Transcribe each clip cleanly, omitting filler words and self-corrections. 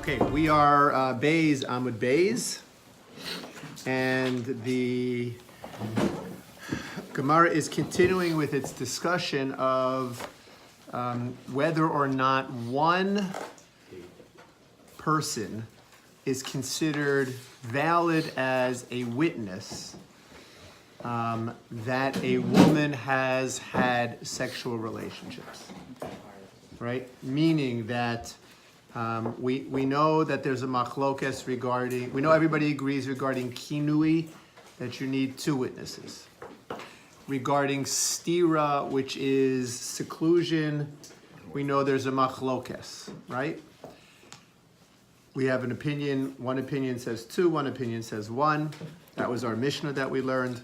Okay, we are Bays Amud Bays, and the Gemara is continuing with its discussion of whether or not one person is considered valid as a witness that a woman has had sexual relationships, right? Meaning that we know that there's a machlokes regarding, we know everybody agrees regarding kinui, that you need two witnesses. Regarding stira, which is seclusion, we know there's a machlokes, right? We have an opinion, one opinion says two, one opinion says one. That was our Mishnah that we learned.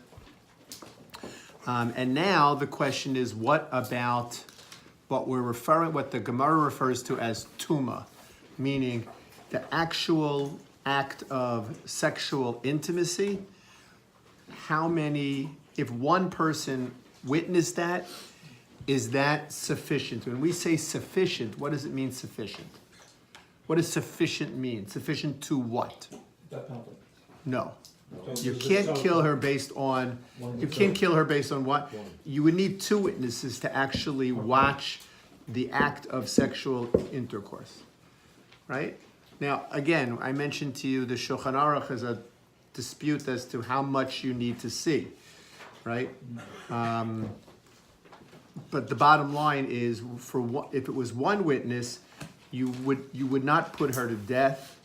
And now the question is, what about what the Gemara refers to as tuma, meaning the actual act of sexual intimacy? How many, if one person witnessed that, is that sufficient? When we say sufficient, what does it mean sufficient? What does sufficient mean? Sufficient to what? No. You can't kill her based on, you can't kill her based on what? You would need two witnesses to actually watch the act of sexual intercourse, right? Now, again, I mentioned to you the Shulchan Aruch has a dispute as to how much you need to see, right? But the bottom line is, if it was one witness, you would not put her to death,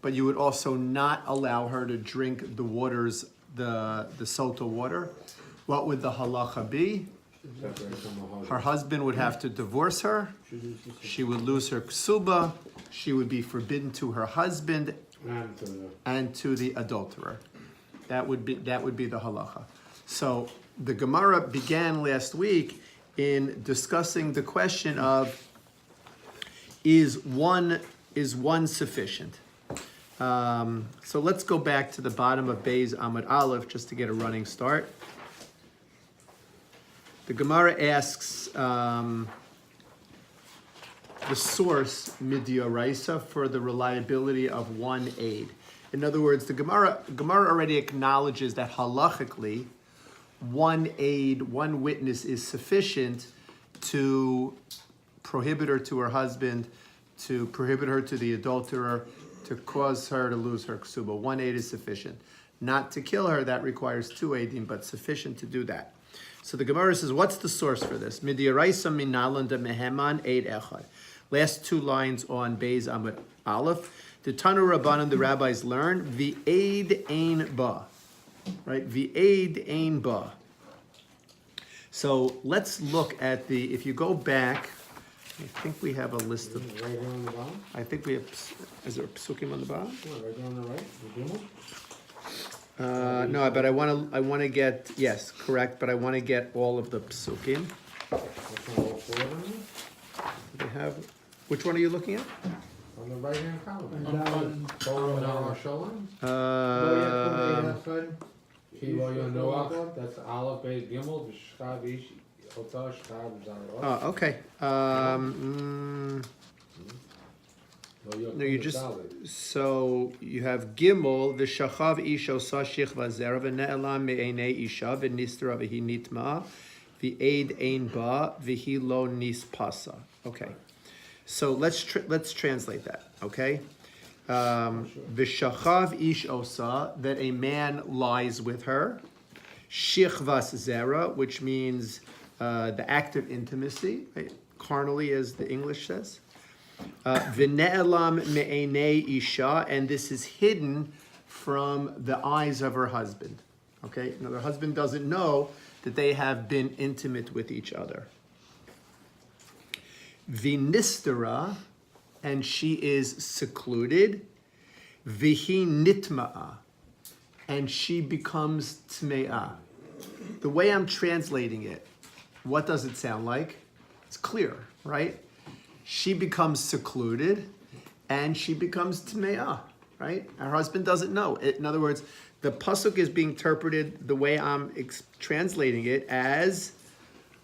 but you would also not allow her to drink the waters, the Sotah water. What would the halacha be? Her husband would have to divorce her. She would lose her ksuba. She would be forbidden to her husband and to the adulterer. That would be the halacha. So the Gemara began last week in discussing the question of, is one sufficient? So let's go back to the bottom of Beis Amud Aleph just to get a running start. The Gemara asks the source midioraisa for the reliability of one aid. In other words, the Gemara already acknowledges that halachically, one aid, one witness is sufficient to prohibit her to her husband, to prohibit her to the adulterer, to cause her to lose her ksuba. One aid is sufficient. Not to kill her, that requires two aidim, but sufficient to do that. So the Gemara says, what's the source for this? Midiraisa minalan de meheman aid echad. Last two lines on Beis Amud Aleph. The Tanu Rabbanan, the rabbis learn, v'aid ein ba. Right? V'aid ein ba. So let's look at if you go back, I think we have a list of. Right here on the bottom? I think we have. Is there a psukim on the bottom? Right there on the right? The No, but I want to get, yes, correct, but I want to get all of the psukim. They have, which one are you looking at? On the right hand column. That's Aleph, Beis, Gimel, V'Shchav, Ish, Sotah, Shchav, Zayot. Oh, okay. No, you just, so you have Gimel, V'Shachav Isho Sashich Vazera V'Ne'elam Me'enei Isha V'Nistra V'Hi Nitma V'Eid Ein Ba V'Hi Lo Nispasa. Okay, so let's translate that. Okay, V'Shachav Ish Osa, that a man lies with her. Shichvas Zera, which means the act of intimacy, right? Carnally, as the English says. V'ne'elam me'enei isha, and this is hidden from the eyes of her husband. Okay, now the husband doesn't know that they have been intimate with each other. V'nistera, and she is secluded. V'hi nitma'a, and she becomes tme'ah. The way I'm translating it, what does it sound like? It's clear, right? She becomes secluded, and she becomes tme'ah, right? Her husband doesn't know. In other words, the pasuk is being interpreted the way I'm translating it as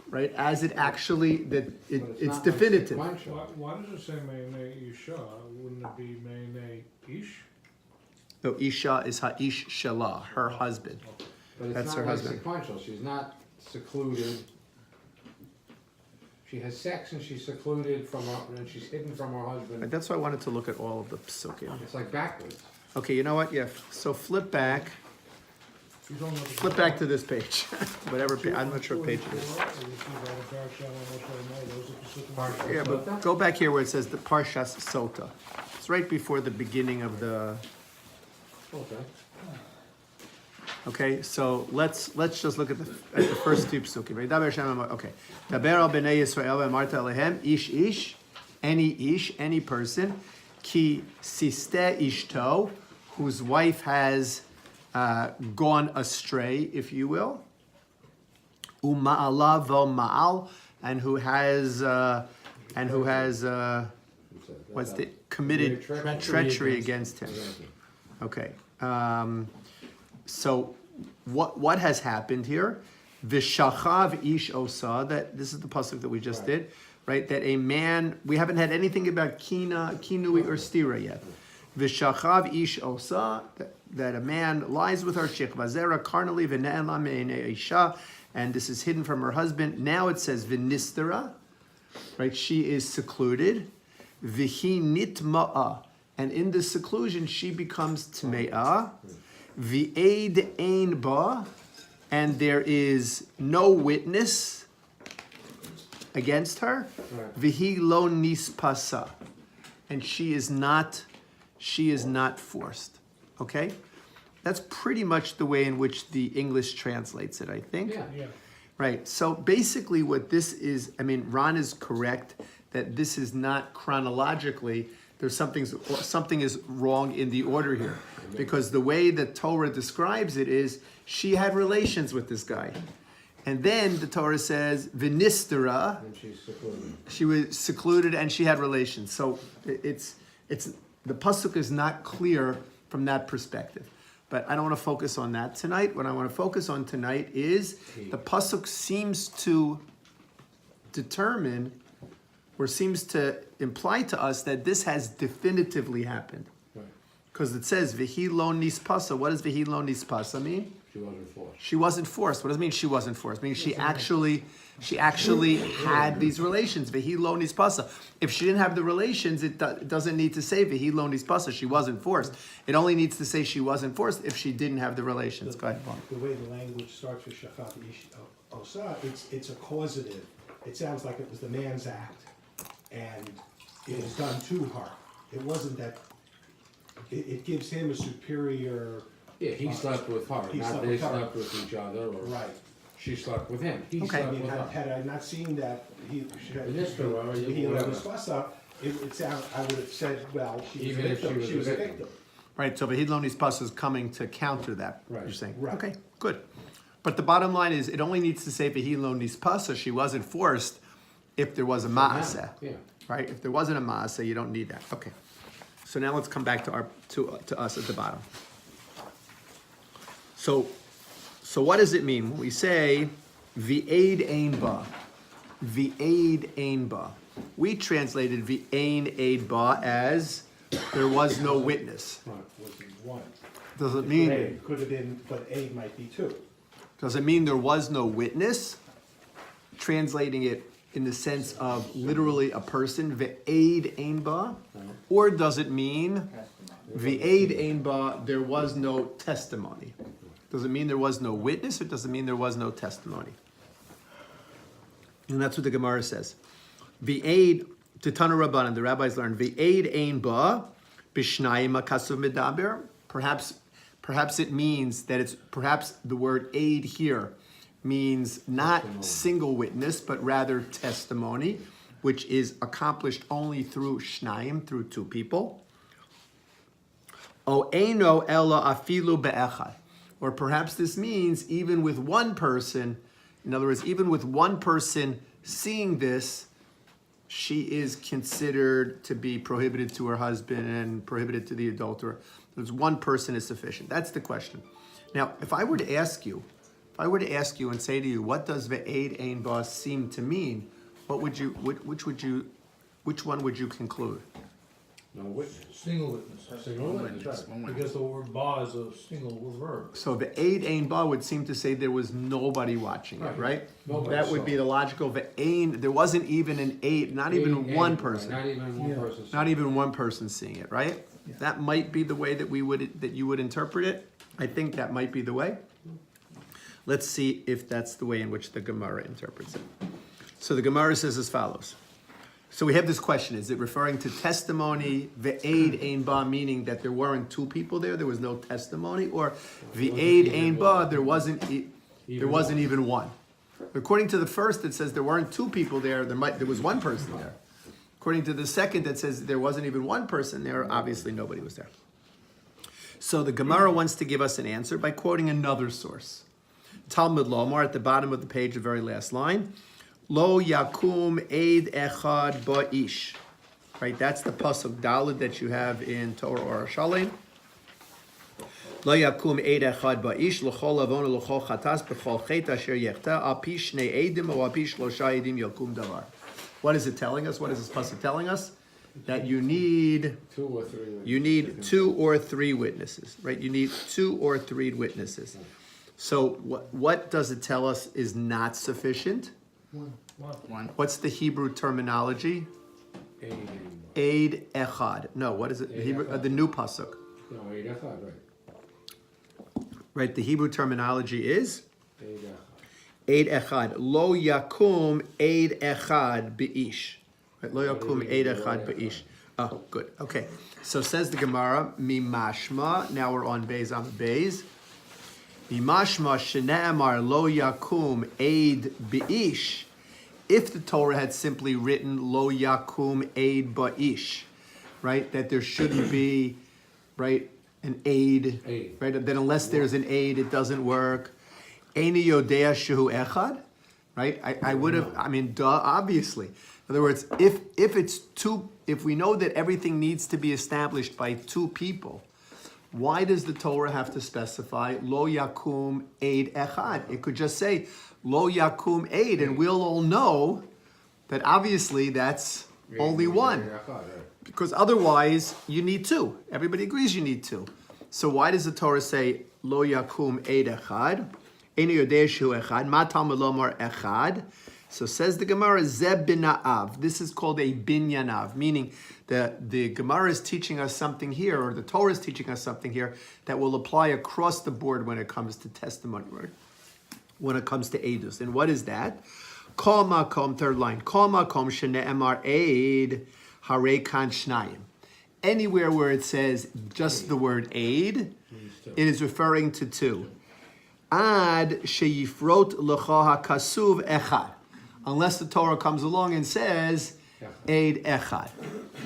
right? As it actually, that But it's not like definitive. sequential. Why does it say Meinei Isha? Wouldn't it be Meinei Ish? No, Isha is Ha'ish Shelah, her husband. But it's That's not her like husband. sequential. She's not secluded. She has sex and she's secluded from her, and she's hidden from her Right, husband. that's why I wanted to look at all of the psukim. It's like backwards. Okay, you know what? Yeah, so flip back to this page. Whatever, I'm not sure what page it is. Yeah, but go back here where it says the Parshas Sotah. It's right before the beginning of the. Okay. Okay, so let's just look at the first two psukim. Okay, Daber al bnei Yisrael v'amarta alehem ish ish, any person, ki siste ishto, whose wife has gone astray, if you will, uma'ala vo ma'al, and who has what's the committed treachery against him. Okay. So what has happened here? Vishachav ish osa, that this is the pasuk that we just did, right? That a man, we haven't had anything about kinui or stira yet. Vishachav ish osa, that a man lies with her, shich vazera karnali v'ne'ela me'enei isha, and this is hidden from her husband. Now it says v'nistera, right? She is secluded. V'hi nitma'a, and in this seclusion she becomes tme'ah. V'eid ein ba, and there is no witness against her. V'hi lo nispasa, and she is not forced. Okay, that's pretty much the way in which the English translates it, I think. Yeah. Right. So basically, what this is, I mean, Ron is correct that this is not chronologically. There's something is wrong in the order here, because the way the Torah describes it is she had relations with this guy, and then the Torah says v'nistera, And she's secluded. she was secluded and she had relations. So it's the pasuk is not clear from that perspective. But I don't want to focus on that tonight. What I want to focus on tonight is the pasuk seems to determine, or seems to imply to us, that this has definitively happened. Right. Because it says, V'hi lo nispasa. What does V'hi lo nispasa mean? She wasn't forced. She wasn't forced. What does it mean she wasn't forced? It means she actually had these relations. V'hi lo nispasa. If she didn't have the relations, it doesn't need to say V'hi lo nispasa. She wasn't forced. It only needs to say she wasn't forced if she didn't have the relations. Go ahead, Paul. The way the language starts with Shachaf Ish Osa, it's a causative. It sounds like it was the man's act, and it was done to her. It wasn't that, it gives him a superior. Yeah, he slept with her, He not slept they with her. slept with each other, or Right. she slept with him. He Okay. I slept mean, with her. had I not seen that, he Whatever. it sound, I would have said, well, she was a Even if victim. she She was was a a victim. victim. Right, so V'hi lo nispasa is coming to counter that, Right. you're saying. Right. Okay, good. But the bottom line is, it only needs to say V'hi lo nispasa. She wasn't forced if there was a ma'aseh. Yeah. Right? If there wasn't a ma'aseh, you don't need that. Okay. So now let's come back to us at the bottom. So what does it mean when we say v'aid ein ba? V'aid ein ba. We translated v'ain aid ba as there was no witness. Was one. Does it mean? It could have been, but A might be two. Does it mean there was no witness? Translating it in the sense of literally a person, v'aid ein ba? Or does it mean v'aid ein ba, there was no testimony? Does it mean there was no witness, or does it mean there was no testimony? And that's what the Gemara says. V'aid, Titana Rabbanan, the rabbis learned, v'aid ein ba, b'shnayim akasuv medaber. Perhaps it means that perhaps the word aid here means not single witness, but rather testimony, which is accomplished only through shnayim, through two people. O eino ella afilu be'echad. Or perhaps this means even with one person, in other words, even with one person seeing this, she is considered to be prohibited to her husband and prohibited to the adulterer. There's one person is sufficient. That's the question. Now, if I were to ask you, I were to ask you and say to you, what does ve'ed ein ba seem to mean? What would you, which one would you conclude? No witness. Single witness. Single witness. Because the word ba is a single verb. So ve'ed ein ba would seem to say there was nobody watching it, right? Nobody That would saw. be the logical ve'ein. There wasn't even an aid, not even one person. Not even one person. Not even one person seeing it, right? That might be the way that you would interpret it. I think that might be the way. Let's see if that's the way in which the Gemara interprets it. So the Gemara says as follows. So we have this question: is it referring to testimony ve'ed ein ba, meaning that there weren't two people there was no testimony, or ve'ed ein ba, there wasn't even one? According to the first, it says there weren't two people there. There was one person there. According to the second, that says there wasn't even one person there. Obviously, nobody was there. So the Gemara wants to give us an answer by quoting another source. Talmud Lomar at the bottom of the page, the very last line. Lo yakum eid echad ba'ish. Right, that's the pasuk Daled that you have in Torah or Shalem. Lo yakum eid echad ba'ish l'chol avon l'chol chatas b'chol chet asher yechta al pi shnei eidim o al pi shlosha eidim yakum davar. What is it telling us? What is this pasuk telling us? That you need 2 or 3 witnesses. You need 2 or 3 witnesses, right? You need 2 or 3 witnesses. So what does it tell us is not sufficient? One. What's the Hebrew terminology? Eid Eid echad. No, what is it? Eid Hebrew, echad. the new pasuk. No, Eid echad, right. Right, the Hebrew terminology is Eid echad. Eid echad. Lo yakum eid echad beish. Right, lo yakum eid echad beish. Oh, good. Okay. So says the Gemara, mimashma. Now we're on Beis on Beis. Mimashma shene'emar lo yakum eid beish. If the Torah had simply written lo yakum eid ba'ish, right, that there shouldn't be, right, an aid, right, that unless there's an aid, it doesn't work. Eini yodea shehu echad, right? I would have. I mean, duh, obviously. In other words, if it's two, if we know that everything needs to be established by 2 people, why does the Torah have to specify lo yakum eid echad? It could just say lo yakum eid, and we'll all know that obviously that's only one. Eid echad, right. Because otherwise you need 2. Everybody agrees you need 2. So why does the Torah say lo yakum eid echad? Eini yodei shehu echad. Ma talmud lomar echad. So says the Gemara, zeb bina'av. This is called a binyanav, meaning the Gemara is teaching us something here, or the Torah is teaching us something here that will apply across the board when it comes to testimony, right? When it comes to edus. And what is that? Kol makom, third line. Kol makom shene'emar eid harei kan shnayim. Anywhere where it says just the word aid, it is referring to 2. Ad sheyifrot lecha hakasuv echad. Unless the Torah comes along and says Eid Echad,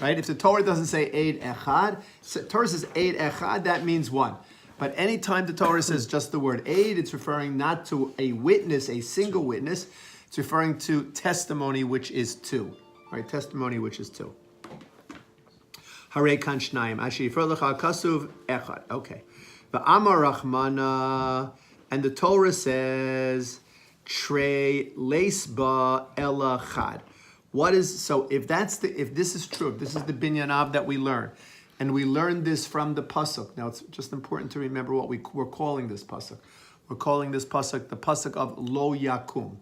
right? If the Torah doesn't say Eid Echad, Torah says Eid Echad, that means 1. But anytime the Torah says just the word Eid, it's referring not to a witness, a single witness. It's referring to testimony, which is 2, right? Testimony, which is 2. Harei kan shnayim, asher yifrot lecha kasuv echad. Okay. V'amar Rachmana, and the Torah says Trey leisba elachad. What is, so if this is true, if this is the binyanav that we learn, and we learn this from the pasuk. Now it's just important to remember what we're calling this pasuk. We're calling this pasuk the pasuk of lo yakum,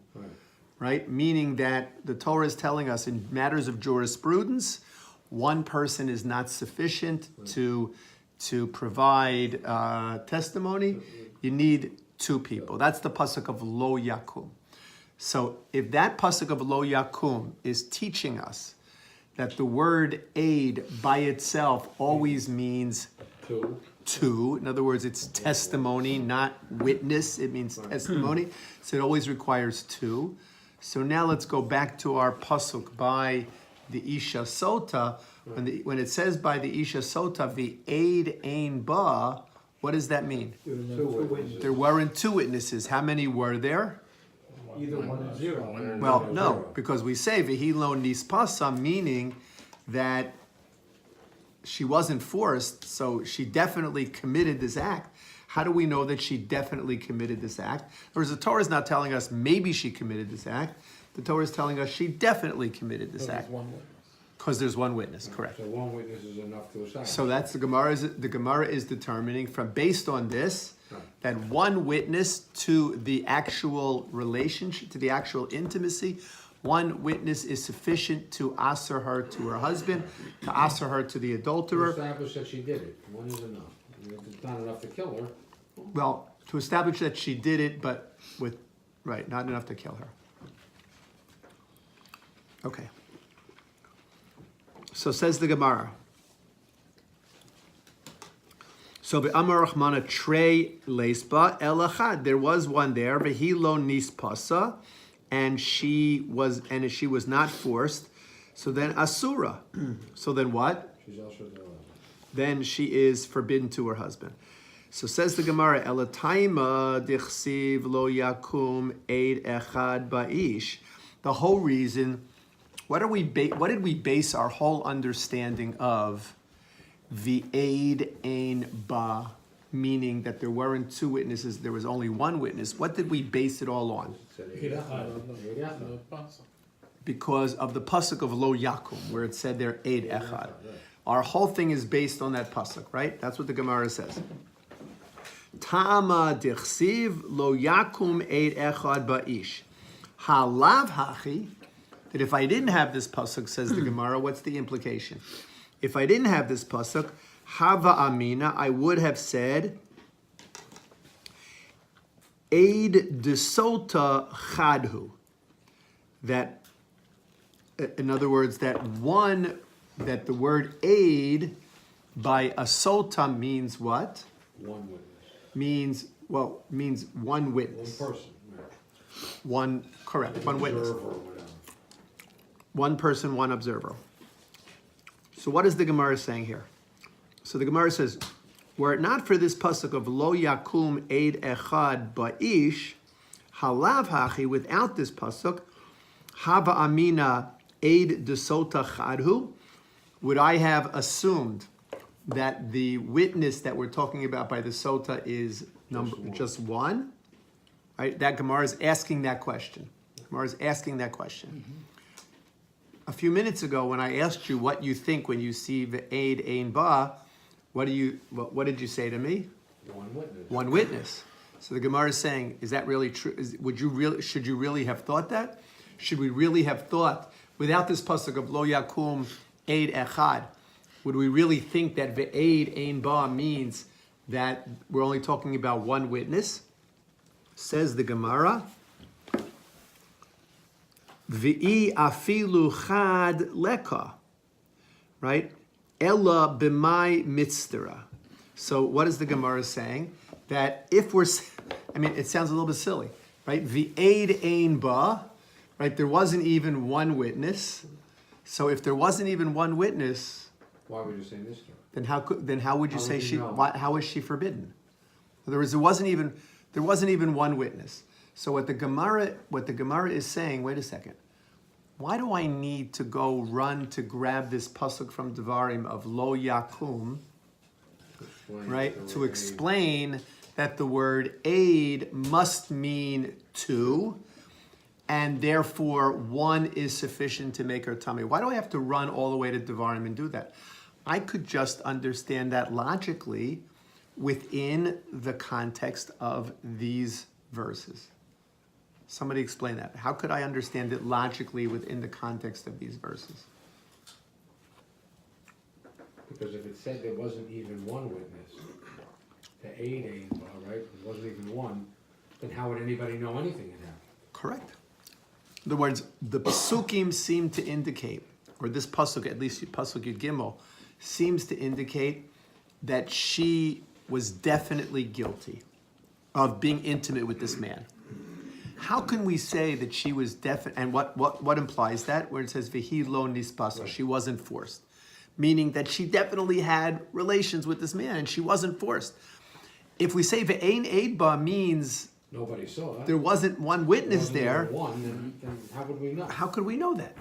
right? Meaning that the Torah is telling us in matters of jurisprudence, 1 person is not sufficient to provide testimony. You need 2 people. That's the pasuk of lo yakum. So if that pasuk of lo yakum is teaching us that the word aid by itself always means 2. In other words, it's testimony, not witness. It means testimony. So it always requires 2. So now let's go back to our pasuk by the Isha Sotah. When it says by the Isha Sotah, the aid ein ba, what does that mean? 2 witnesses. There weren't 2 witnesses. How many were there? Either 1 and 0. Well, no, because we say vehi lo nispasa, meaning that she wasn't forced, so she definitely committed this act. How do we know that she definitely committed this act? Whereas the Torah is not telling us maybe she committed this act. The Torah is telling us she definitely committed this So there's act. one witness. Because there's one witness, correct. So one witness is enough to establish. So that's the Gemara is determining based on this, that one witness to the actual relationship, to the actual intimacy, one witness is sufficient to answer her to her husband, to answer her to the To adulterer. establish that she did it. One is enough. And if it's not enough to kill her, Well, to establish that she did it, but not enough to kill her. Okay. So says the Gemara. So be'amar Rachmana trey leisba elachad. There was one there, vehi lo nispasa, and she was not forced. So then asura. So then what? she's also the Then she is forbidden to her husband. So says the Gemara, Elataima dichsiv lo yakum eid echad ba'ish. The whole reason, what did we base our whole understanding of the aid ein ba, meaning that there weren't two witnesses, there was only one witness? What did we base it all on? Because of the pasuk of lo yakum, where it said there eid echad. Our whole thing is based on that pasuk, right? That's what the Gemara says. Tama dichsiv lo yakum eid echad ba'ish. Halav hachi, that if I didn't have this pasuk, says the Gemara, what's the implication? If I didn't have this pasuk, hava amina, I would have said eid de Sotah chadhu. That, in other words, that the word aid by a Sotah means what? one witness. Means one witness. One person. Right. One witness. Observer or whatever. One person, one observer. So what is the Gemara saying here? So the Gemara says, were it not for this pasuk of lo yakum eid echad ba'ish, halav hachi, without this pasuk, hava amina eid de Sotah chadhu, would I have assumed that the witness that we're talking about by the Sotah is just one? Right? That Gemara is asking that question. Gemara is asking that question. Mm-hmm. A few minutes ago, when I asked you what you think when you see the aid ein ba, what did you say to me? One witness. One witness. So the Gemara is saying, is that really true? Should you really have thought that? Should we really have thought, without this pasuk of lo yakum eid echad, would we really think that ve'eid ein ba means that we're only talking about one witness? Says the Gemara, V'i afilu chad leka, right? Ella b'mai mitzvah. So what is the Gemara saying? That if we're, it sounds a little bit silly, right? V'eid ein ba, right? There wasn't even one witness. So if there wasn't even one witness, Why would you say this to her? then how would you How say would you know? how is she forbidden? In other words, there wasn't even one witness. So what the Gemara is saying, wait a second, why do I need to go run to grab this pasuk from Devarim of lo yakum, right? To explain that the word aid must mean two, and therefore one is sufficient to make her tummy. Why do I have to run all the way to Devarim and do that? I could just understand that logically within the context of these verses. Somebody explain that. How could I understand it logically within the context of these verses? Because if it said there wasn't even one witness, the aid ain't, right? There wasn't even one, then how would anybody know anything had happened? Correct. In other words, the psukim seem to indicate, or this pasuk, at least pasuk Yud Gimel, seems to indicate that she was definitely guilty of being intimate with this man. How can we say that she was definite? And what implies that? Where it says "Vehi lo nispasa," she wasn't forced, meaning that she definitely had relations with this man and she wasn't forced. If we say "Ve'ein eidba" means Nobody saw it. there wasn't one witness there, Then how would we know? how could we know that?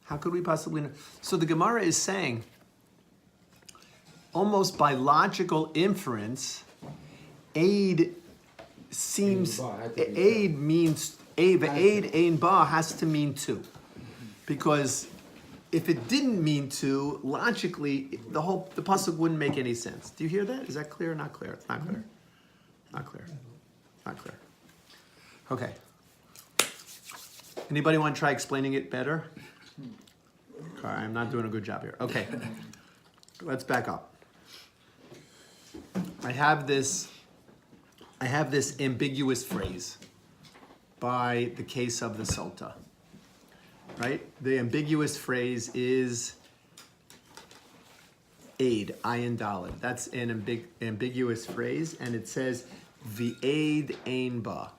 How could we possibly know? So the Gemara is saying, almost by logical inference, aid seems, Ein ba had to be aid means, aid, ein ba has to mean two. Because if it didn't mean two, logically, the pasuk wouldn't make any sense. Do you hear that? Is that clear or not clear? It's not clear. Not clear. Not clear. Okay. Anybody want to try explaining it better? Sorry, I'm not doing a good job here. Okay. Let's back up. I have this ambiguous phrase by the case of the Sotah. Right? The ambiguous phrase is aid, ayin daled. That's an ambiguous phrase, and it says v'aid ein ba.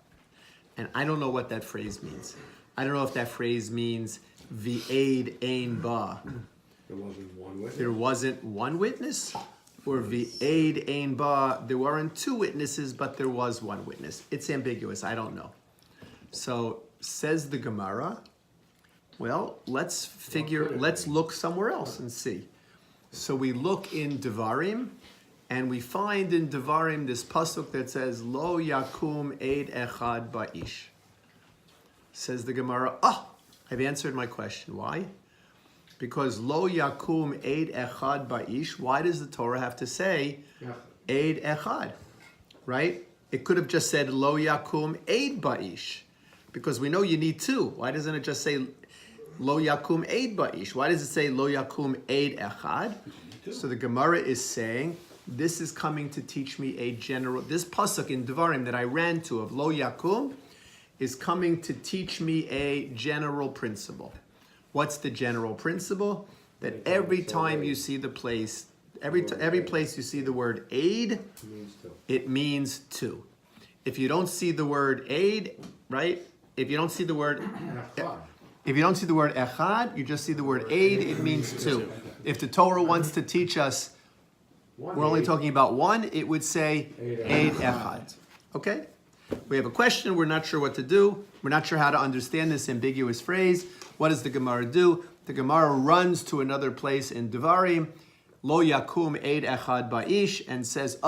And I don't know what that phrase means. I don't know if that phrase means v'aid ein ba. There wasn't one witness. There wasn't one witness, or v'aid ein ba. There weren't two witnesses, but there was one witness. It's ambiguous. I don't know. So says the Gemara. Well, let's look somewhere else and see. So we look in Devarim, and we find in Devarim this pasuk that says, Lo yakum eid echad ba'ish. Says the Gemara, I've answered my question. Why? Because Lo yakum eid echad ba'ish, why does the Torah have to say eid echad? Right? It could have just said Lo yakum eid ba'ish. Because we know you need two. Why doesn't it just say Lo yakum eid ba'ish? Why does it say Lo yakum eid echad? So the Gemara is saying, this is coming to teach me a general, this pasuk in Devarim that I ran to of Lo yakum is coming to teach me a general principle. What's the general principle? That every time you see the place, every place you see the word aid, it means two. If you don't see the word aid, right? If you don't see the word echad, you just see the word aid, it means two. If the Torah wants to teach us, we're only talking about one, it would say aid echad. Okay? We have a question, we're not sure what to do. We're not sure how to understand this ambiguous phrase. What does the Gemara do? The Gemara runs to another place in Devarim, Lo yakum eid echad ba'ish, and says,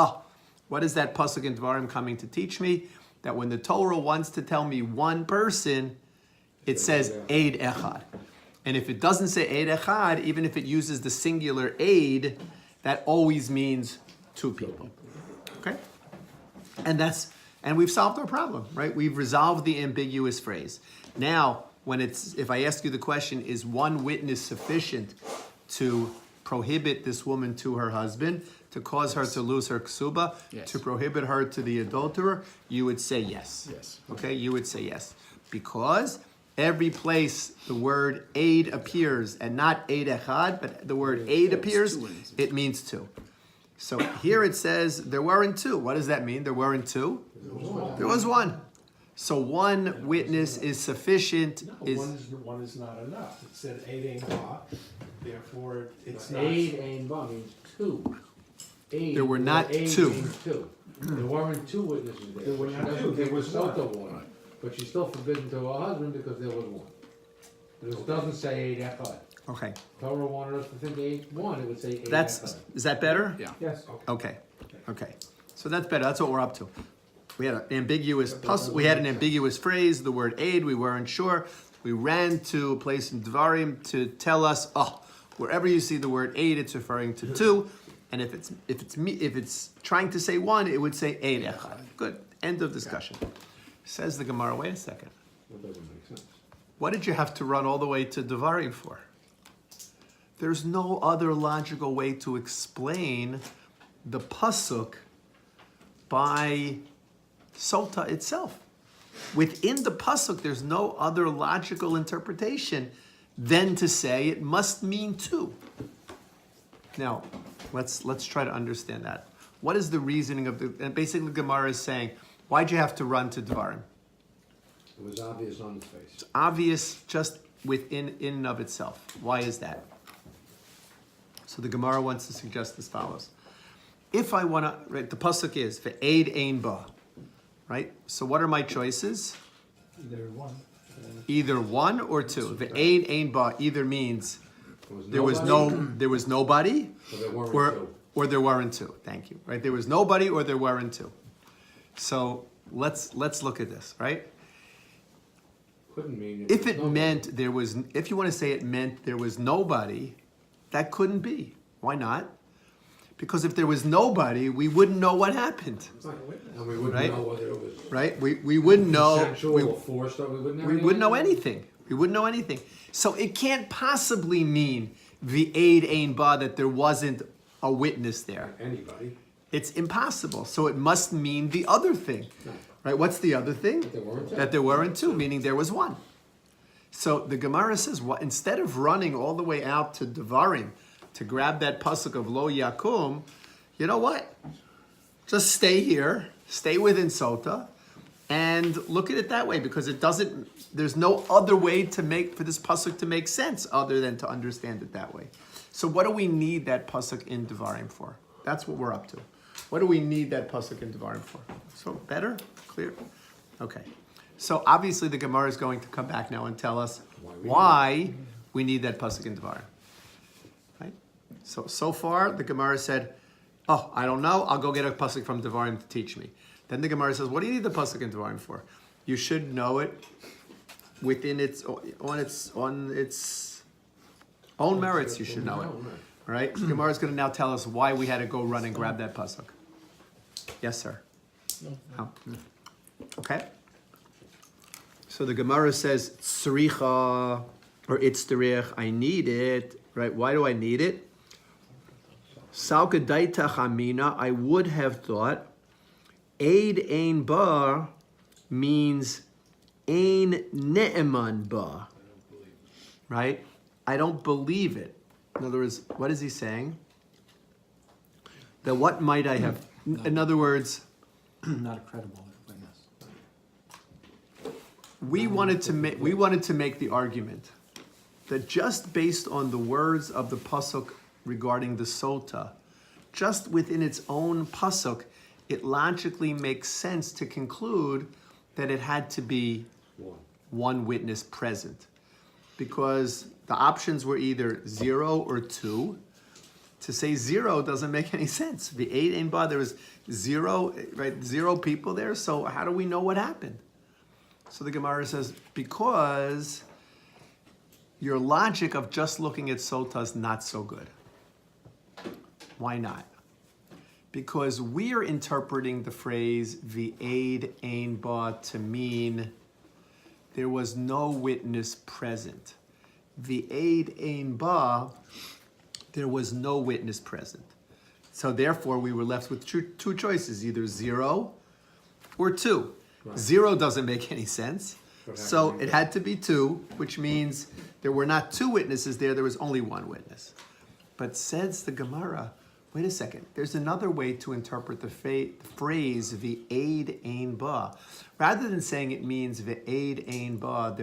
what is that pasuk in Devarim coming to teach me? That when the Torah wants to tell me one person, it says aid echad. And if it doesn't say aid echad, even if it uses the singular aid, that always means two people. Okay? And we've solved our problem, right? We've resolved the ambiguous phrase. Now, if I ask you the question, is one witness sufficient to prohibit this woman to her husband, to cause her to lose her ksuba, to prohibit her to the adulterer, you would say yes. Yes. Okay, you would say yes. Because every place the word aid appears, and not aid echad, but the word aid appears, it means two. So here it says there weren't two. What does that mean? There weren't two? There was one. So one witness is sufficient. One is not enough. It said aid ein ba, therefore it's not. Aid ein ba means two. Aid, There were not aid two. means two. There weren't two witnesses there. There were She not doesn't two, there take was the one. Sotah one. But she's still forbidden to her husband because there was one. It doesn't say aid echad. Okay. Torah wanted us to think aid one, it would say aid Is that better? Yeah. Yes, Okay. Okay. So that's better. That's what we're up to. We had an ambiguous phrase, the word aid, we weren't sure. We ran to a place in Devarim to tell us, wherever you see the word aid, it's referring to two. And if it's trying to say one, it would say aid echad. Good. End of discussion. Says the Gemara, wait a second. That doesn't make sense. What did you have to run all the way to Devarim for? There's no other logical way to explain the pasuk by Sotah itself. Within the pasuk, there's no other logical interpretation than to say it must mean two. Now, let's try to understand that. What is the reasoning of and basically Gemara is saying, why'd you have to run to Devarim? It was obvious on his face. It's obvious just in and of itself. Why is that? So the Gemara wants to suggest as follows. If I want to, right, the pasuk is ve'aid ein ba, right? So what are my choices? Either one or two. Ve'aid ein ba either means there was nobody, So there weren't two. or there weren't two. Thank you. Right? There was nobody or there weren't two. So let's look at this, right? Couldn't mean. If it nobody. meant there was, if you want to say it meant there was nobody, that couldn't be. Why not? Because if there was nobody, we wouldn't know what happened, Right. And we wouldn't Right. know whether it was right? We wouldn't know. consensual or forced, or we wouldn't know We wouldn't know anything. We wouldn't know anything. So it can't possibly mean v'aid ein ba, that there wasn't a witness there. Anybody. It's impossible. So it must mean the other thing, right? What's the other thing? That there weren't two. That there weren't two, meaning there was one. So the Gemara says, what, instead of running all the way out to Devarim to grab that pasuk of Lo Yakum, you know what? Just stay here, stay within Sotah, and look at it that way, because it doesn't. There's no other way to make for this pasuk to make sense other than to understand it that way. So what do we need that pasuk in Devarim for? That's what we're up to. What do we need that pasuk in Devarim for? So better, clear, okay. So obviously the Gemara is going to come back now and tell us why we need that pasuk in Devarim. Right? So far the Gemara said, "Oh, I don't know. I'll go get a pasuk from Devarim to teach me." Then the Gemara says, "What do you need the pasuk in Devarim for? You should know it within its on its own merits. You should know it." Right? The Gemara is going to now tell us why we had to go run and grab that pasuk. Yes, sir. Oh. Okay. So the Gemara says, "Tzricha," or "Itzterich." I need it. Right? Why do I need it? Salka daita chamina. I would have thought, "Aid ein ba" means "ein ne'eman ba." Right? I don't believe it. In other words, what is he saying? That what might I have? In other words, Not a credible witness. we wanted to make the argument that just based on the words of the pasuk regarding the Sotah, just within its own pasuk, it logically makes sense to conclude that it had to be one witness present, because the options were either 0 or 2. To say 0 doesn't make any sense. The 8 ain't ba, there was 0, right? 0 people there. So how do we know what happened? So the Gemara says, because your logic of just looking at Sotah is not so good. Why not? Because we are interpreting the phrase v'aid ein ba to mean there was no witness present. V'aid ein ba, there was no witness present. So therefore we were left with two choices, either 0 or 2. Right. 0 doesn't make any sense. So it had to be 2, which means there were not 2 witnesses there was only 1 witness. But says the Gemara, wait a second, there's another way to interpret the phrase v'aid ein ba. Rather than saying it means v'aid ein ba,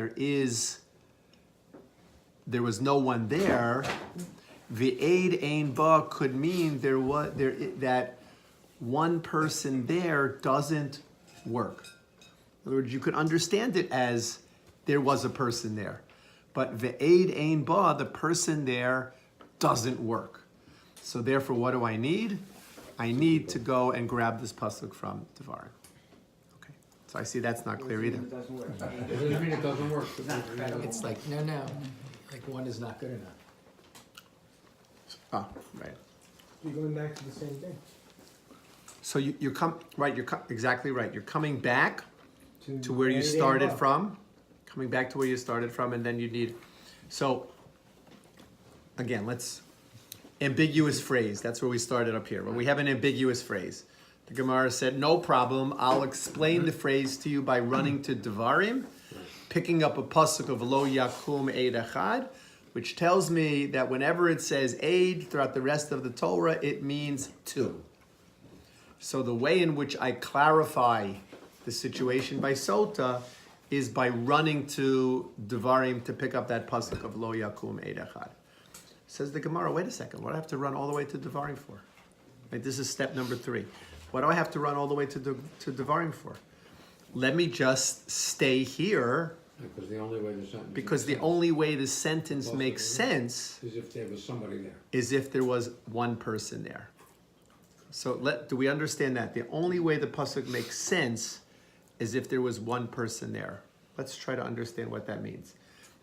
there was no one there, v'aid ein ba could mean that one person there doesn't work. In other words, you could understand it as there was a person there. But v'aid ein ba, the person there doesn't work. So therefore, what do I need? I need to go and grab this pasuk from Devarim. Okay. So I see that's not clear either. It doesn't work. It doesn't mean it doesn't work. It's like, no. Like one is not good enough. Oh, right. You're going back to the same thing. So you're exactly right. You're coming back to where you aid ein started ba. from, and then you need. So again, ambiguous phrase. That's where we started up here. When we have an ambiguous phrase, the Gemara said, "No problem. I'll explain the phrase to you by running to Devarim, picking up a pasuk of Lo Yakum Eid Echad, which tells me that whenever it says Eid throughout the rest of the Torah, it means 2. So the way in which I clarify the situation by Sotah is by running to Devarim to pick up that pasuk of Lo Yakum Eid Echad." Says the Gemara, wait a second, what do I have to run all the way to Devarim for? Like, this is step number 3. What do I have to run all the way to Devarim for? Let me just stay here, Because the only way the sentence. because the only way the sentence makes sense is if there was somebody there. is if there was one person there. So do we understand that? The only way the pasuk makes sense is if there was one person there. Let's try to understand what that means.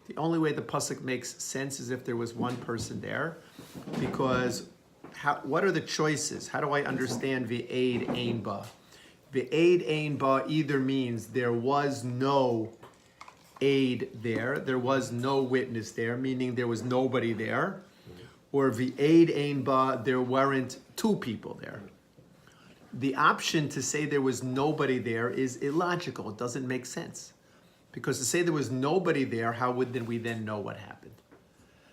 The only way the pasuk makes sense is if there was one person there, because what are the choices? How do I understand v'aid ein ba? V'aid ein ba either means there was no aid there was no witness there, meaning there was nobody there, or v'aid ein ba, there weren't two people there. The option to say there was nobody there is illogical. It doesn't make sense. Because to say there was nobody there, how would we then know what happened?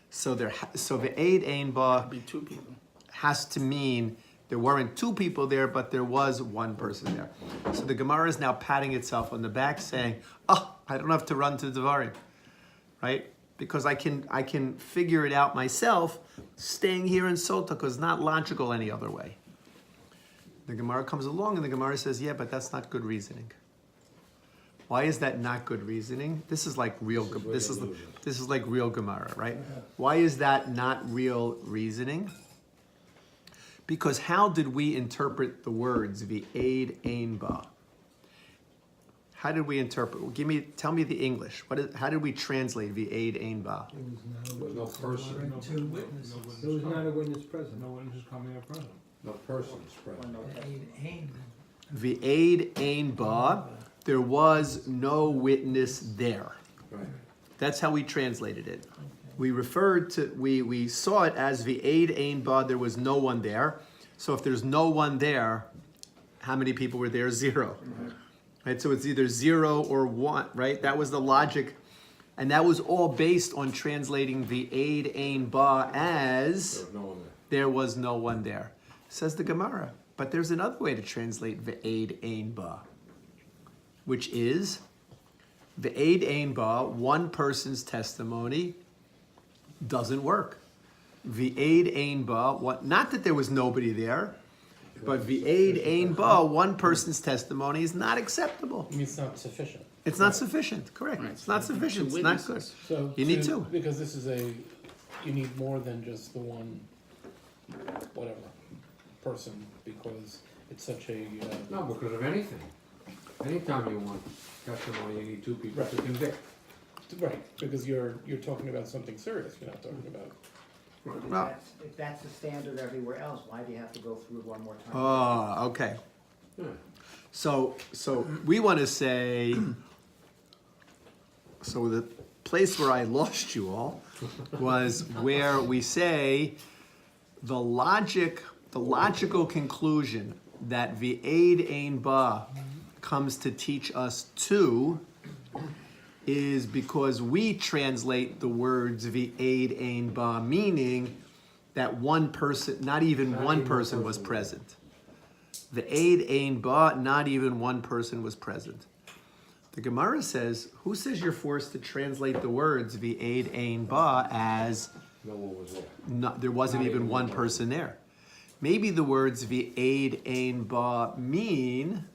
So v'aid ein ba Be two people. has to mean there weren't two people there, but there was one person there. So the Gemara is now patting itself on the back saying, oh, I don't have to run to Devarim, right? Because I can figure it out myself staying here in Sotah, because it's not logical any other way. The Gemara comes along and the Gemara says, yeah, but that's not good reasoning. Why is that not good reasoning? This is like real. This is like real Gemara, right? Why is that not real reasoning? Because how did we interpret the words v'aid ein ba? How did we interpret? Tell me the English. How did we translate v'aid ein ba? There was no person, Two witnesses. There was not a witness present. No witnesses coming up present. no persons present. V'aid ein ba, there was no witness there. Right. That's how we translated it. We we saw it as v'aid ein ba, there was no one there. So if there's no one there, how many people were there? Zero. Right? So it's either 0 or 1, right? That was the logic. And that was all based on translating v'aid ein ba as There was no one there. there was no one there. Says the Gemara. But there's another way to translate v'aid ein ba, which is v'aid ein ba, one person's testimony doesn't work. V'aid ein ba, not that there was nobody there, but v'aid ein ba, one person's testimony is not acceptable. It's not sufficient. It's not sufficient, correct. It's not sufficient, it's not good. So You need two. Because this is you need more than just the one, whatever, person, because it's such a, No, because of anything. Anytime you want testimony, you need two people to Right. convict. right, because you're talking about something serious, you're not talking about. Well- If that's the standard everywhere else, why do you have to go through it one more time? Oh, okay. Yeah. So we want to say, so the place where I lost you all was where we say the logical conclusion that v'aid ein ba comes to teach us two is because we translate the words v'aid ein ba, meaning that one person, not even one person was present. V'aid ein ba, not even one person was present. The Gemara says, who says you're forced to translate the words v'aid ein ba as No one was there. there wasn't Not even one person there? Maybe the words v'aid ein ba mean,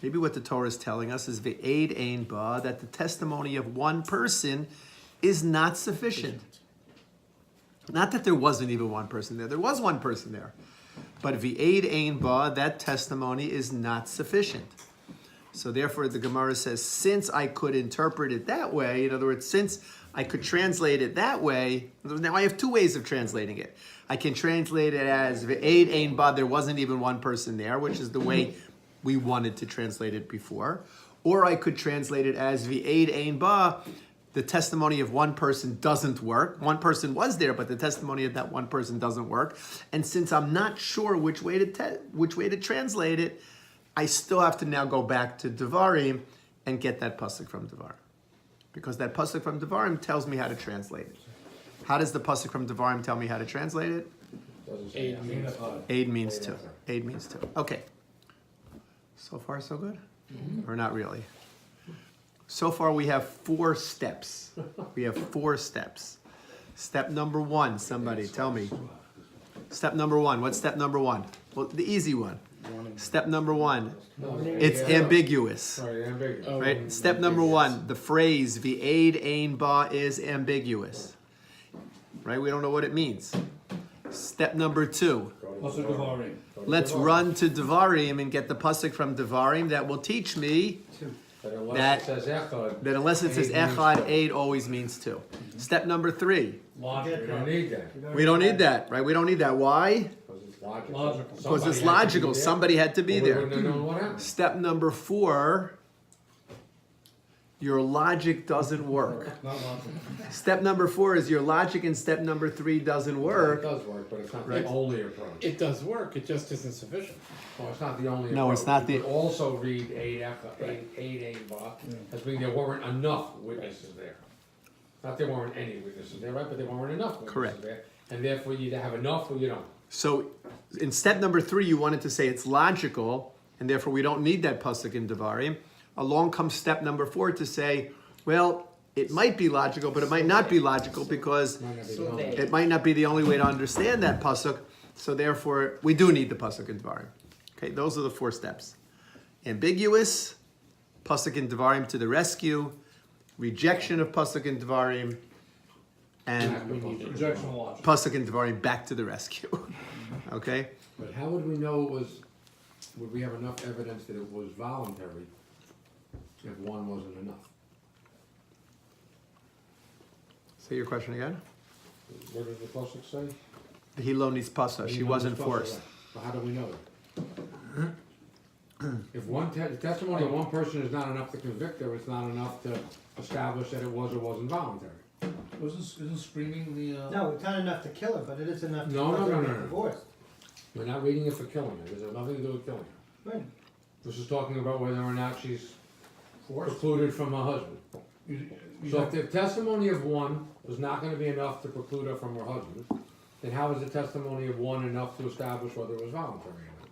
maybe what the Torah is telling us is v'aid ein ba, that the testimony of one person is not sufficient. Not that there wasn't even one person there. There was one person there. But v'aid ein ba, that testimony is not sufficient. So therefore the Gemara says, since I could interpret it that way, in other words, since I could translate it that way, now I have two ways of translating it. I can translate it as v'aid ein ba, there wasn't even one person there, which is the way we wanted to translate it before. Or I could translate it as v'aid ein ba, the testimony of one person doesn't work. One person was there, but the testimony of that one person doesn't work. And since I'm not sure which way to translate it, I still have to now go back to Devarim and get that pasuk from Devarim, because that pasuk from Devarim tells me how to translate it. How does the pasuk from Devarim tell me how to translate it? Doesn't say Aid that. means Aid means two. Aid means two. Okay. So far, so good? Or not really? So far, we have 4 steps. We have 4 steps. Step number 1, somebody tell me. Step number 1. What's step number 1? Well, the easy one. Step number 1. No, It's yeah. ambiguous. Right, ambiguous. Oh. Right? Step number 1. The phrase v'aid ein ba is ambiguous. Right? We don't know what it means. Step number 2. Go to Pasuk Devarim. Let's run to Devarim and get the pasuk from Devarim that will teach me But unless that- it says echad, that unless it says Aid means echad, two. aid always means two. Step number 3. Logic. we don't need that, We don't need that, right? We don't need that. Why? because it's logical. Logical. Because Somebody it's had to be logical. there, Somebody had to be or we there. wouldn't have known what happened. Step number 4, your logic doesn't work. Not logical. Step number 4 is your logic, and step number 3 doesn't It work. does work, but it's not Right. the only approach. It does work, it just isn't sufficient. Well, it's not the only approach. No, it's not You the- could also read eight as being there weren't enough witnesses there. Not there weren't any witnesses there, right, but there weren't enough witnesses Correct. there. And therefore, you either have enough or you don't. So in step number 3, you wanted to say it's logical, and therefore we don't need that pasuk in Devarim. Along comes step number 4 to say, well, it might be logical, but it might not be logical because Might not be the So only. they- it might not be the only way to understand that pasuk. So therefore, we do need the pasuk in Devarim. Okay, those are the 4 steps. Ambiguous, pasuk in Devarim to the rescue, rejection of pasuk in Devarim, and We need it. Rejection of logic. pasuk in Devarim back to the rescue. Okay? But how would we know it was, would we have enough evidence that it was voluntary if one wasn't enough? Say your question again. What does the pasuk say? The Hiloni's pasa. She wasn't forced. Well, how do we know that? If the testimony of one person is not enough to convict her, it's not enough to establish that it was or wasn't voluntary. Isn't screaming the, No, it's not enough to kill her, but it is enough to No, no, cause her no, to no, get no. divorced. We're not reading it for killing her, this has nothing to do with killing her. Right. This is talking about whether or not she's force? precluded from her husband. You So have- if the testimony of one was not gonna be enough to preclude her from her husband, then how is the testimony of one enough to establish whether it was voluntary or not?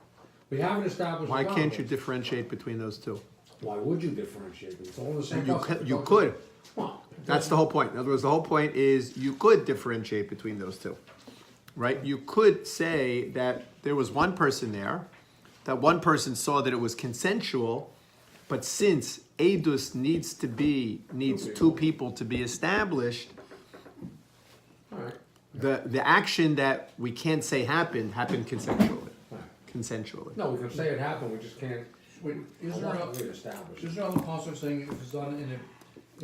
We haven't established. Why it's can't you voluntary. differentiate between those two? Why would you differentiate? It's all the same. You person. could. You could. Well, That's the whole point. In other words, the whole point is you could differentiate between those two, right? You could say that there was one person there, that one person saw that it was consensual, but since Eidus needs two people to be established, all right. the action that we can't say happened consensually. Right. Consensually. No, we can say it happened, we just can't. Wait, is there a, establish? is there a pasuk saying if it's done in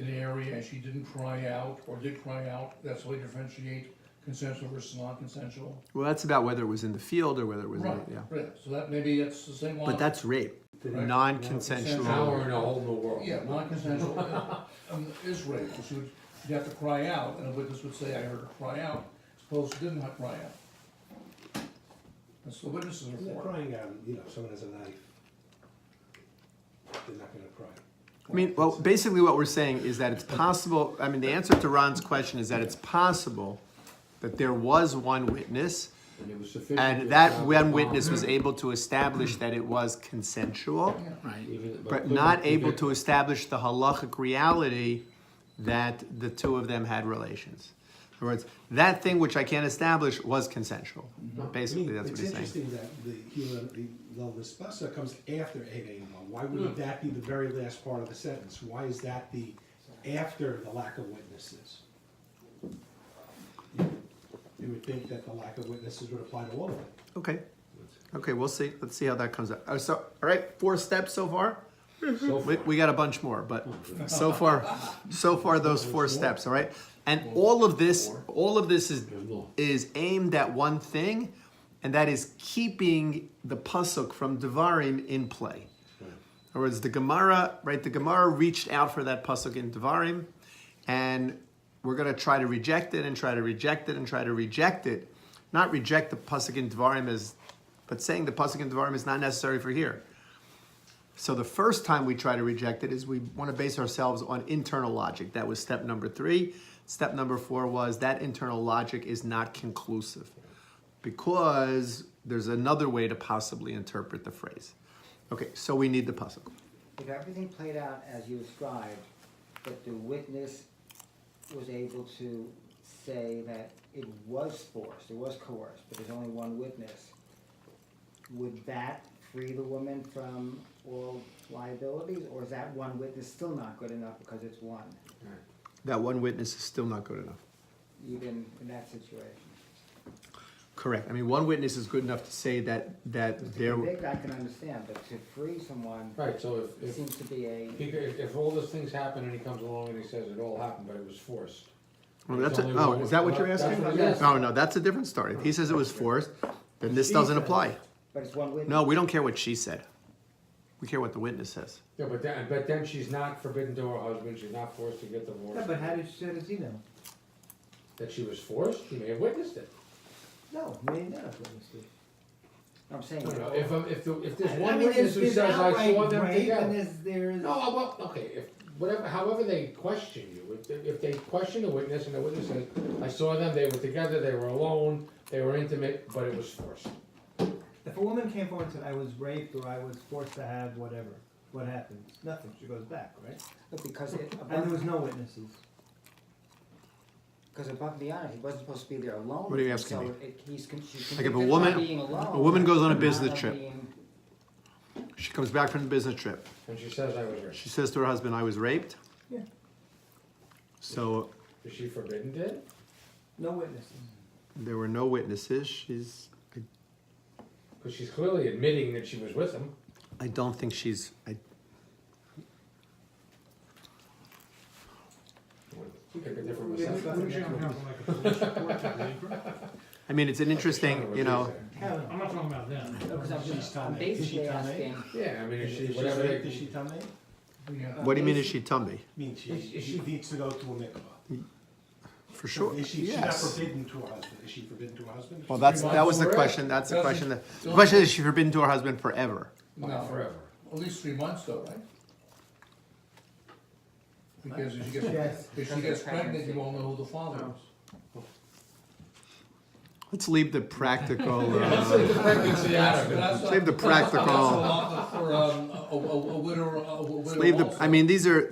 an area and she didn't cry out or did cry out, that's the way to differentiate consensual versus non-consensual? Well, that's about whether it was in the field or whether it was Right, in, yeah. right, so that, maybe it's the same logic. But that's rape. Right. Now Non-consensual. we're in a whole new world. Yeah, non-consensual is rape, so she'd have to cry out, and a witness would say, I heard her cry out, suppose she didn't cry out. That's the witnesses And are they're for. crying out, someone has a knife. They're not gonna cry. I mean, well, basically what we're saying is that it's possible, I mean, the answer to Ron's question is that it's possible that there was one witness, And it was sufficient. and to that establish one witness was voluntary. able to establish that it was consensual, Right. but couldn't not able convict. to establish the halachic reality that the two of them had relations. In other words, that thing which I can't establish was consensual. Basically, that's what he's saying. It's interesting that the spasa comes after 881. Why wouldn't that be the very last part of the sentence? Why is that the after the lack of witnesses? You would think that the lack of witnesses would apply to all of it. Okay. Okay, we'll see. Let's see how that comes out. So, all right, 4 steps so far? So far. We got a bunch more, but so far those 4 steps, all right? And all of this is aimed at one thing, and that is keeping the pasuk from Devarim in play. In other words, the Gemara, right? The Gemara reached out for that pasuk in Devarim, and we're going to try to reject it and try to reject it and try to reject it. Not reject the pasuk in Devarim but saying the pasuk in Devarim is not necessary for here. So the first time we try to reject it is we want to base ourselves on internal logic. That was step number 3. Step number 4 was that internal logic is not conclusive because there's another way to possibly interpret the phrase. Okay, so we need the pasuk. If everything played out as you described, but the witness was able to say that it was forced, it was coerced, but there's only one witness, would that free the woman from all liabilities, or is that one witness still not good enough because it's one, That one witness is still not good enough. even in that situation? Correct. I mean, one witness is good enough to say that To there. convict, I can understand, but to free someone Right, so if, seems to be a, if all those things happen and he comes along and he says it all happened, but it was forced. Well, that's There's a, only one- is that what you're that's asking? what I'm asking. Oh, no, that's a different story. If he says it was forced, then this doesn't apply. but it's one witness. No, we don't care what she said. We care what the witness says. Yeah, but then she's not forbidden to her husband, she's not forced to get Yeah, divorced. but how does he know? That she was forced, he may have witnessed it. No, he may not have witnessed it. I'm saying, You know, if there's I one mean, witness who there's says, I saw outright them rape together. and there's. No, well, okay, however they question you, if they question the witness and the witness says, I saw them, they were together, they were alone, they were intimate, but it was forced. If a woman came forward and said, I was raped or I was forced to have whatever, what happens? Nothing, she goes back, right? but because it, And there was no witnesses. because above and beyond, he wasn't supposed to be there alone. What are you with asking him, me? so she's Like if a convicted woman- by being alone. a woman goes on a not business of trip. being- She comes back from the business trip. And she says, I was raped. She says to her husband, I was raped. Yeah. So Is she forbidden to it? No witnesses. there were no witnesses. Because she's clearly admitting that she was with him. I don't think she's, You take a different Wouldn't assessment. you have like a police report to believe her? I mean, it's an interesting, you know, Hell I'm not talking about them. No, 'cause I'm She's just, telling I'm me. Did she basically tell me? asking, Yeah, I mean, if she, If she's whatever raped, they, does she tell me? what do you mean is she tummy? I mean, she Is she- needs to go to a mikvah. For sure, She's not yes. forbidden to her husband. Is she forbidden to her husband? Well, that was the Correct. question, that's the Doesn't- question, the question is she forbidden to her husband forever? No, forever. at least 3 months though, right? Because if she Yes. gets, if she gets pregnant, you won't know who the father is. Let's leave the practical, Let's take the pregnancy out of it. That's Save the That's practical. a lot for a widow leave the, also. I mean, these are,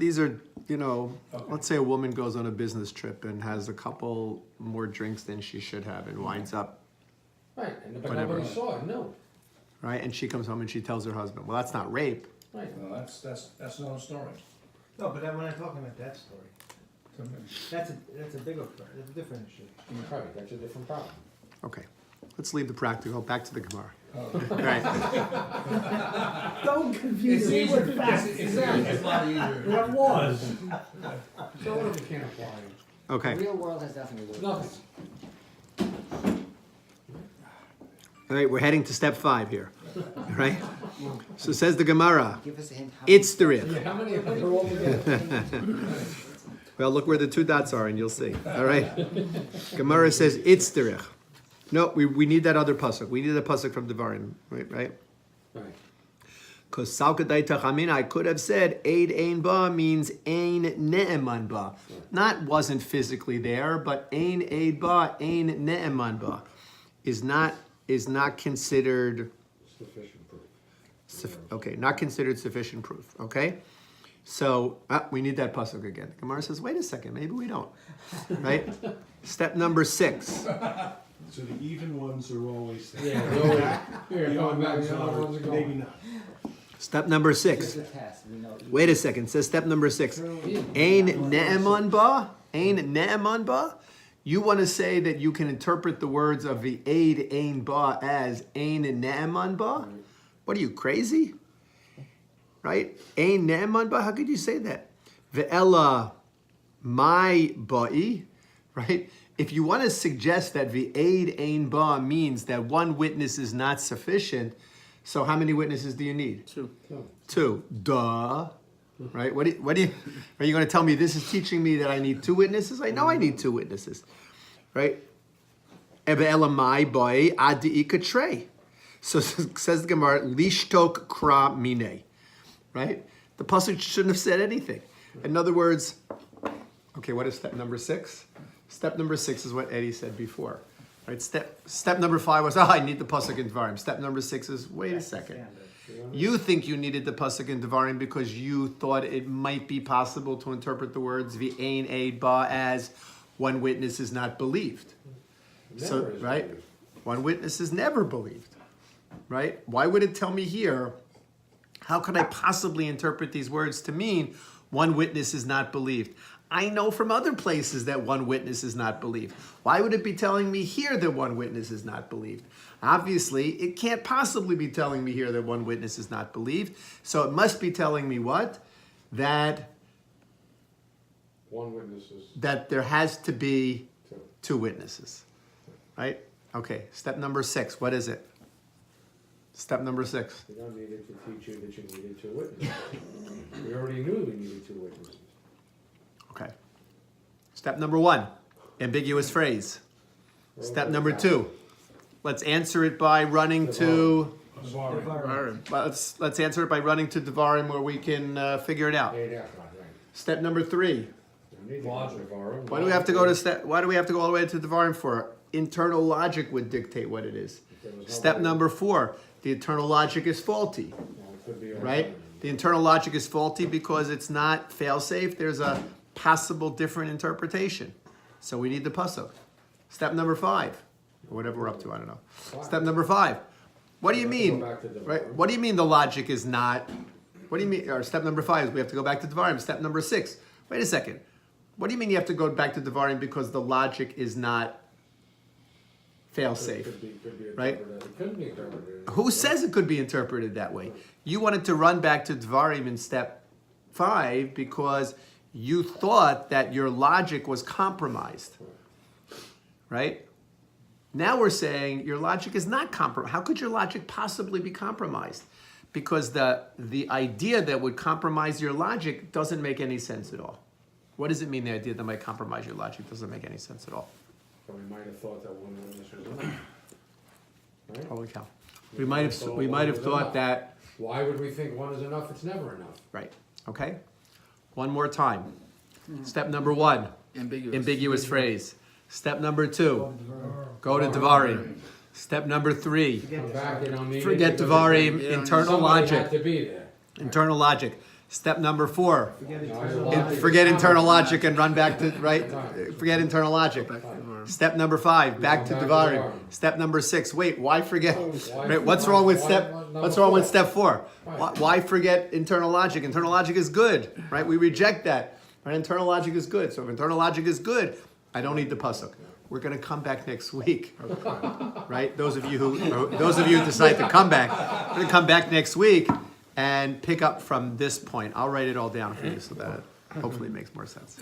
you know, Okay. let's say a woman goes on a business trip and has a couple more drinks than she should have and winds up, Right, but Whatever. nobody saw it, no. right? And she comes home and she tells her husband, well, that's not rape. Right. No, that's not a story. No, but we're not talking about that story. That's a bigger, that's a different issue. Right, that's a different problem. Okay, let's leave the practical, back to the Gemara. Oh. Right, Don't confuse It's me easier, with facts. it's a lot easier. What was? So what if you can't apply it? the okay. real world has nothing to do with it. Nothing. All right, we're heading to step 5 here, all right? So says the Gemara, Give us a hint. how it's many- the rich. How many of them are all together? Well, look where the 2 dots are and you'll see, all right? Gemara says, it's the rich. No, we need that other pasuk. We need the pasuk from Devarim, right? Right. Because Salkadai Tachamina, I could have said, Eid Ein Ba means Ein Ne'eman Ba. Not wasn't physically there, but Ein Eid Ba, Ein Ne'eman Ba is not considered, Sufficient proof. okay, not considered sufficient proof, okay? So, we need that pasuk again. The Gemara says, wait a second, maybe we don't, right? Step number 6. So the even ones are always there. Yeah, they're always- here, The going odd back, ones the other are ones are maybe going. not. Step number Give 6. the test, we know. Wait a second, says step number 6. Ein ne'eman ba? Ein ne'eman ba? You want to say that you can interpret the words of the Eid Ein Ba as Ein ne'eman ba? What are you, crazy? Right? Ein ne'eman ba? How could you say that? Ve'ela my ba'i, right? If you want to suggest that the Eid Ein Ba means that one witness is not sufficient, so how many witnesses do you need? 2. Duh. Right? What do you, are you going to tell me this is teaching me that I need 2 witnesses? I know I need 2 witnesses. Right? Ebe elamai boy adi ikatre. So says the Gemara, lishtok kra mine. Right? The pasuk shouldn't have said anything. In other words, okay, what is step number 6? Step number 6 is what Eddie said before. Right? Step number 5 was, I need the pasuk in Devarim. Step number 6 is, wait a second. You think you needed the pasuk in Devarim because you thought it might be possible to interpret the words v'ein eid ba as one witness is not believed. So, Never is right? believed. One witness is never believed. Right? Why would it tell me here, how could I possibly interpret these words to mean one witness is not believed? I know from other places that one witness is not believed. Why would it be telling me here that one witness is not believed? Obviously, it can't possibly be telling me here that one witness is not believed. So it must be telling me what? That One witness is there has to be two. 2 witnesses, right? Okay, step number 6, what is it? Step number 6. We don't need it to teach you that you needed 2 witnesses. We already knew we needed 2 witnesses. Okay. Step number 1, ambiguous phrase. Step number 2, let's answer it by running to, let's answer it by running to Devarim where we can figure it out. Yeah, right. Step number 3, We don't need Logic. Devarim. why do we have to go to why do we have to go all the way to Devarim for? Internal logic would dictate what it is. There was no Step way. number 4, the internal logic is faulty. Well, it could be Right? The internal logic is faulty because it's not fail-safe. There's a possible different interpretation. So we need the pasuk. Step number 5, or whatever we're up to, I don't know. Step number 5. What do you We have to mean? go back to Devarim. Right? What do you mean the logic is not? What do you mean? Or step number 5 is we have to go back to Devarim. Step number 6. Wait a second. What do you mean you have to go back to Devarim because the logic is not fail-safe? Could be right? interpreted. It couldn't be interpreted. Who says it could be interpreted that way? You wanted to run back to Dvarim in step 5 because you thought that your logic was compromised, right? Now we're saying your logic is not compromised. How could your logic possibly be compromised? Because the idea that would compromise your logic doesn't make any sense at all. What does it mean, the idea that might compromise your logic doesn't make any sense at all? So we might have thought that one witness was enough. Right? Holy cow. We might have thought that. Why would we think one is enough? It's never enough. Right, okay? One more time. Step number 1, ambiguous phrase. Step number 2, go to Devarim. Step number 3, Come back, you don't need it forget because Devarim, it- internal somebody had logic. to be there. Internal logic. Step number 4, Logic forget is internal common. logic and run back to, right? Forget internal logic. Step number 5, back to Back to Devarim. Devarim. Step number 6, wait, why forget? Right, what's wrong with step 4? Why forget internal logic? Internal logic is good, right? We reject that. Right? Internal logic is good. So if internal logic is good, I don't need the pasuk. We're going to come back next week, right? Those of you who decide to come back, we're going to come back next week and pick up from this point. I'll write it all down for you so that it hopefully makes more sense.